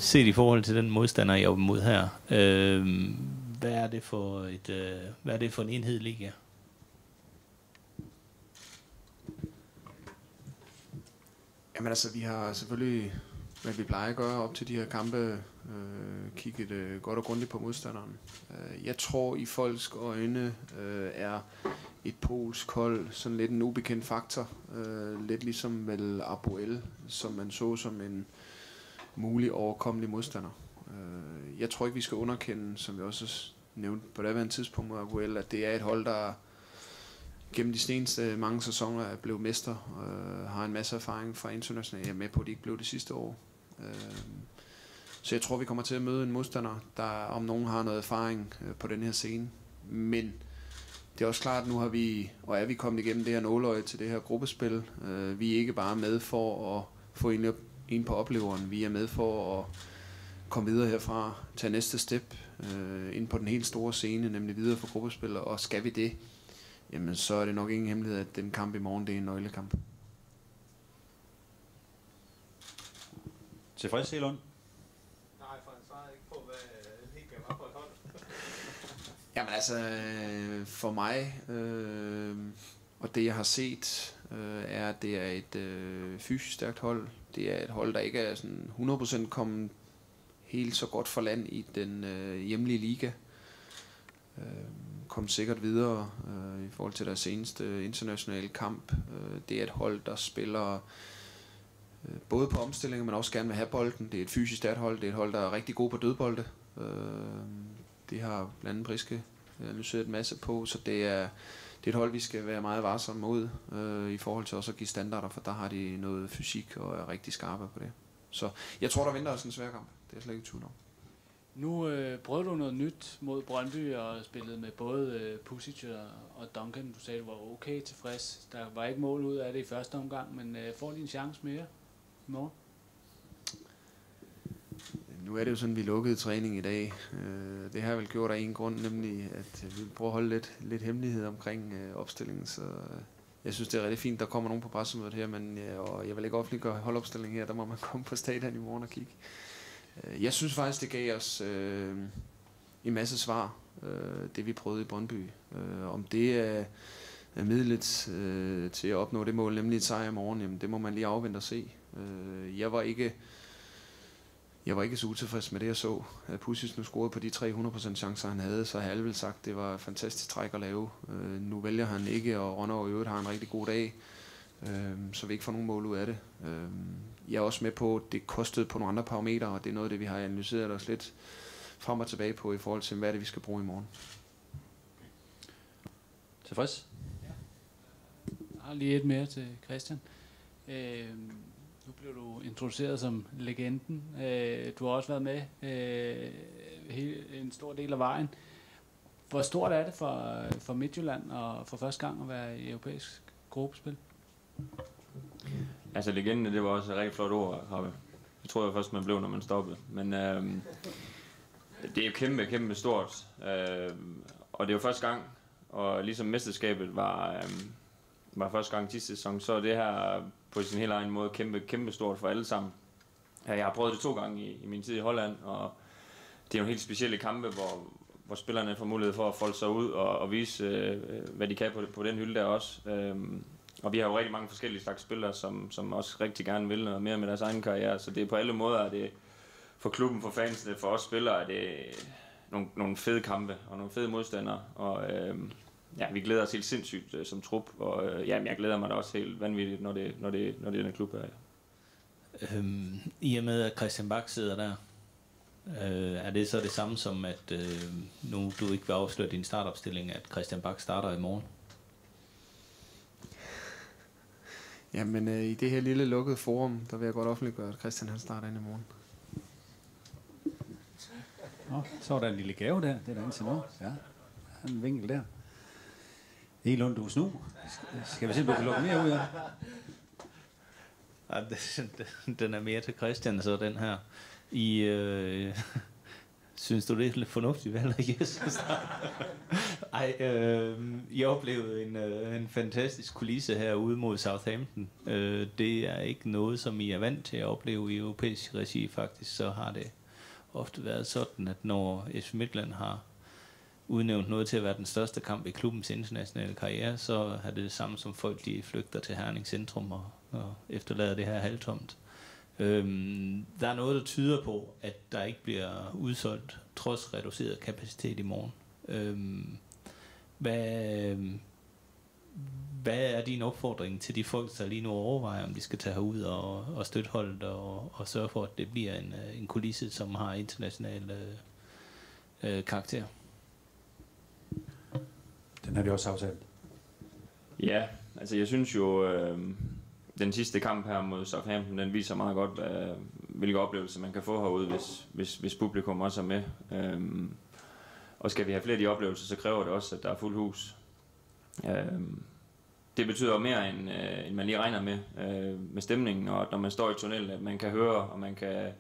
set i forhold til den modstander, jeg er mod her, hvad er det for en enhed liga? Jamen altså, vi har selvfølgelig, hvad vi plejer at gøre op til de her kampe, kigget godt og grundigt på modstanderen. Jeg tror i folks øjne er et polsk hold sådan lidt en ubekendt faktor. Lidt ligesom vel Apoel, som man så som en mulig overkommelig modstander. Jeg tror ikke, vi skal underkende, som vi også nævnte på det tidspunkt med Apoel, at det er et hold, der gennem de seneste mange sæsoner er blevet mester, har en masse erfaring fra internationalt. Jeg er med på, at de ikke blev det sidste år. Så jeg tror, vi kommer til at møde en modstander, der om nogen har noget erfaring på den her scene. Men det er også klart, at nu har vi, og er vi kommet igennem det her nåløje til det her gruppespil. Vi er ikke bare med for at få en på opleveren. Vi er med for at komme videre herfra, tage næste step ind på den helt store scene, nemlig videre for gruppespil. Og skal vi det, jamen så er det nok ingen hemmelighed, at den kamp i morgen, det er en nøglekamp. Tilfreds, Helund? Nej, for han svarede ikke på, hvad Liga var for et hold. Jamen altså, for mig, og det jeg har set, er, at det er et fysisk stærkt hold. Det er et hold, der ikke er sådan 100% kommet helt så godt for land i den hjemlige liga. Kom sikkert videre i forhold til deres seneste internationale kamp. Det er et hold, der spiller både på omstillinger, men også gerne vil have bolden. Det er et fysisk stærkt hold. Det er et hold, der er rigtig god på dødbolde. Det har blandt andet Priske analyseret en masse på, så det er et hold, vi skal være meget varsomme mod i forhold til også at give standarder, for der har de noget fysik og er rigtig skarpe på det. Så jeg tror, der venter os en svær kamp. Det er slet ikke tvivl om. Nu prøvede du noget nyt mod Brøndby og spillede med både Pusic og Duncan. Du sagde, du var okay tilfreds. Der var ikke mål ud af det i første omgang, men får de en chance mere i morgen? Nu er det jo sådan, vi lukkede træning i dag. Det har jeg vel gjort af en grund, nemlig at vi prøver at holde lidt hemmelighed omkring opstillingen. Så jeg synes, det er rigtig fint, der kommer nogen på pressemødet her, men og jeg vil ikke offentliggøre holdopstillingen her. Der må man komme på stadion i morgen og kigge. Jeg synes faktisk, det gav os en masse svar, det vi prøvede i Brøndby. Om det er midlet til at opnå det mål, nemlig et sejr i morgen, jamen det må man lige afvente og se. Jeg var ikke så utilfreds med det, jeg så. Pusic nu scorede på de 300% chancer, han havde, så har alle vel sagt, det var et fantastisk træk at lave. Nu vælger han ikke, og Rønner i øvrigt har en rigtig god dag, så vi ikke får nogen mål ud af det. Jeg er også med på, at det kostede på nogle andre parametre, og det er noget af det, vi har analyseret os lidt frem og tilbage på i forhold til, hvad er det, vi skal bruge i morgen. Tilfreds? Jeg har lige et mere til Christian. Nu blev du introduceret som legenden. Du har også været med en stor del af vejen. Hvor stort er det for Midtjylland og for første gang at være i europæisk gruppespil? Altså legenden, det var også et rigtig flot ord, Harvey. Det tror jeg først, man blev, når man stoppede. Men det er jo kæmpe stort. Og det er jo første gang, og ligesom mesterskabet var første gang sidste sæson, så er det her på sin helt egen måde kæmpe stort for alle sammen. Jeg har prøvet det 2 gange i min tid i Holland, og det er jo en helt specielle kampe, hvor spillerne får mulighed for at folde sig ud og vise, hvad de kan på den hylde der også. Og vi har jo rigtig mange forskellige slags spillere, som også rigtig gerne vil noget mere med deres egen karriere, så det er på alle måder, at det for klubben, for fansene, for os spillere, er det nogle fede kampe og nogle fede modstandere, og vi glæder os helt sindssygt som trup, og jeg glæder mig da også helt vanvittigt, når det er den klub her. I og med, at Christian Bach sidder der, er det så det samme som, at nu du ikke vil afsløre din startopstilling, at Christian Bach starter i morgen? Jamen i det her lille lukkede forum, der vil jeg godt offentliggøre, at Christian han starter ind i morgen. Så var der en lille gave der, det er der indtil nu. Ja, en vinkel der. Elund, du er snu. Skal vi se, om du kan lukke mere ud af? Ja, den er mere til Christian, så den her. Synes du, det er lidt fornuftigt valg, Jesus? Ej, jeg oplevede en fantastisk kulisse herude mod Southampton. Det er ikke noget, som I er vant til at opleve i europæisk regi. Faktisk så har det ofte været sådan, at når FC Midtjylland har udnævnt noget til at være den største kamp i klubbens internationale karriere, så er det samme som folk, de flygter til Herning Centrum og efterlader det her halvtomt. Der er noget, der tyder på, at der ikke bliver udsolgt trods reduceret kapacitet i morgen. Hvad er din opfordring til de folk, der lige nu overvejer, om de skal tage herud og støtte holdet og sørge for, at det bliver en kulisse, som har international karakter? Den har vi også aftalt. Ja, altså jeg synes jo, den sidste kamp her mod Southampton, den viser meget godt, hvilke oplevelser man kan få herude, hvis publikum også er med. Og skal vi have flere af de oplevelser, så kræver det også, at der er fuld hus. Det betyder mere, end man lige regner med stemningen, og når man står i tunnelen, at man kan høre, og man kan...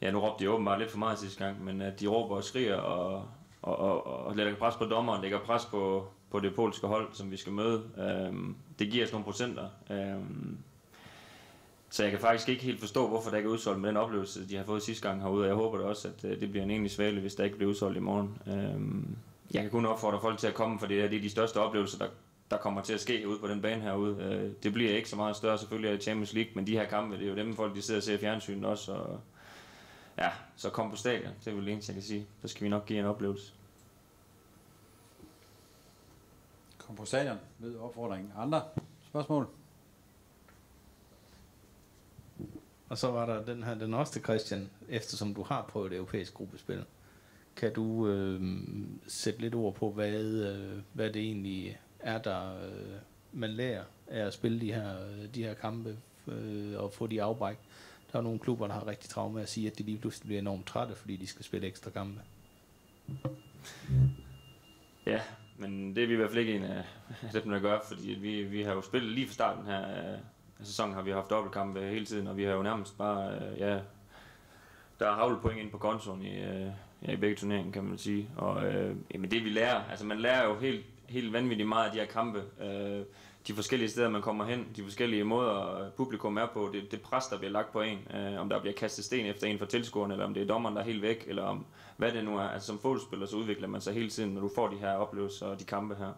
Ja, nu råbte de åbenbart lidt for meget sidste gang, men at de råber og skriger, og lægger pres på dommeren, lægger pres på det polske hold, som vi skal møde. Det giver os nogle procenter. Så jeg kan faktisk ikke helt forstå, hvorfor der ikke er udsolgt med den oplevelse, de har fået sidste gang herude, og jeg håber da også, at det bliver en egentlig svale, hvis der ikke bliver udsolgt i morgen. Jeg kan kun opfordre folk til at komme, for det er de største oplevelser, der kommer til at ske ude på den bane herude. Det bliver ikke så meget større selvfølgelig af Champions League, men de her kampe, det er jo dem folk, de sidder og ser i fjernsynet også, og ja, så kom på stadion, det er vel det eneste, jeg kan sige. Så skal vi nok give en oplevelse. Kom på stadion, ved opfordringen. Andre spørgsmål? Og så var der den også, Christian, eftersom du har prøvet det europæiske gruppespil. Kan du sætte lidt ord på, hvad det egentlig er, der man lærer af at spille de her kampe og få de afbræk? Der er nogle klubber, der har rigtig travlt med at sige, at de lige pludselig bliver enormt trætte, fordi de skal spille ekstra kampe. Ja, men det er vi i hvert fald ikke en af dem, der gør, fordi vi har jo spillet lige fra starten her af sæsonen, har vi haft dobbeltkampe hele tiden, og vi har jo nærmest bare, der er havlepoint ind på kontoen i begge turneringer, kan man sige. Og jamen det vi lærer, altså man lærer jo helt vanvittigt meget af de her kampe. De forskellige steder, man kommer hen, de forskellige måder, publikum er på, det pres, der bliver lagt på en, om der bliver kastet sten efter en fra tilskuerne, eller om det er dommeren, der er helt væk, eller om hvad det nu er. Altså som fodboldspiller, så udvikler man sig hele tiden, når du får de her oplevelser og de kampe her.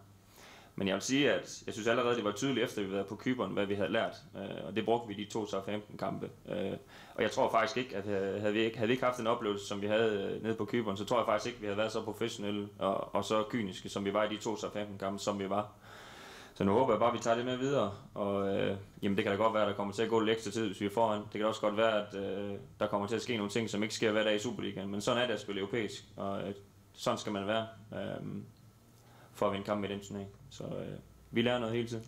Men jeg vil sige, at jeg synes allerede, det var tydeligt efter, vi var på Cypern, hvad vi havde lært, og det brugte vi i de 2 Southampton-kampe. Og jeg tror faktisk ikke, at havde vi ikke haft en oplevelse, som vi havde nede på Cypern, så tror jeg faktisk ikke, at vi havde været så professionelle og så kyniske, som vi var i de 2 Southampton-kampe, som vi var. Så nu håber jeg bare, at vi tager det med videre, og jamen det kan da godt være, at der kommer til at gå lidt ekstra tid, hvis vi er foran. Det kan også godt være, at der kommer til at ske nogle ting, som ikke sker hver dag i Superligaen, men sådan er det at spille europæisk, og sådan skal man være for at vinde kamp med den turnering. Så vi lærer noget hele tiden.